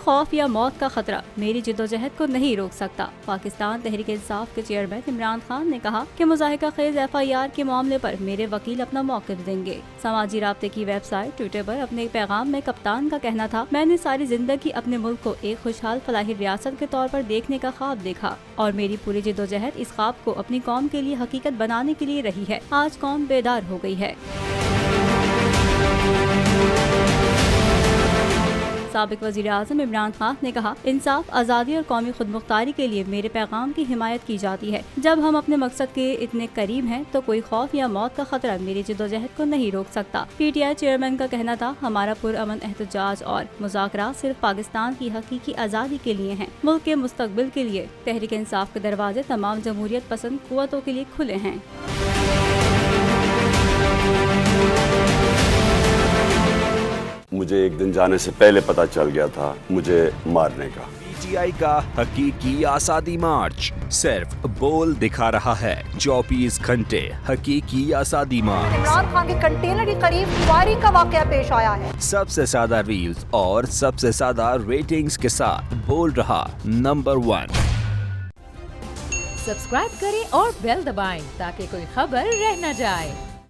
खौफ या मौत का खतरा मेरी जिद्दोजहद को नहीं रोक सकता। पाकिस्तान तहरीक इंसाफ के चेयरमैन इमरान खान ने कहा कि मुज़ाहिका खेज FIR के मामले पर मेरे वकील अपना मौक़िफ़ देंगे। समाजी राब्ते की वेबसाइट ट्विटर पर अपने पैगाम में कप्तान का कहना था, मैंने सारी जिंदगी अपने मुल्क को एक खुशहाल फलाही रियासत के तौर पर देखने का ख्वाब देखा और मेरी पूरी जिद्दोजहद इस ख्वाब को अपनी कौम के लिए हकीकत बनाने के लिए रही है। आज कौम बेदार हो गई है। साबिक वज़ीर आज़म इमरान खान ने कहा, इंसाफ, आज़ादी और कौमी खुदमुख्तारी के लिए मेरे पैगाम की हिमायत की जाती है। जब हम अपने मकसद के इतने करीब हैं तो कोई खौफ या मौत का खतरा मेरी जिद्दोजहद को नहीं रोक सकता। PTI चेयरमैन का कहना था, हमारा पुरअमन एहतजाज और मुज़ाकरात सिर्फ पाकिस्तान की हकीकी आज़ादी के लिए हैं। मुल्क के मुस्तकबिल के लिए तहरीक इंसाफ के दरवाजे तमाम जमहूरियत पसंद कुव्वतों के लिए खुले हैं। मुझे एक दिन जाने से पहले पता चल गया था मुझे मारने का। PTI का हकीकी आज़ादी मार्च सिर्फ बोल दिखा रहा है। 24 घंटे हकीकी आज़ादी मार्च। इमरान खान के कंटेनर के करीब फायरिंग का वाकया पेश आया है। सबसे ज्यादा रील्स और सबसे ज्यादा रेटिंग्स के साथ बोल रहा नंबर 1। सब्सक्राइब करें और बेल दबाएं ताकि कोई खबर रह न जाए।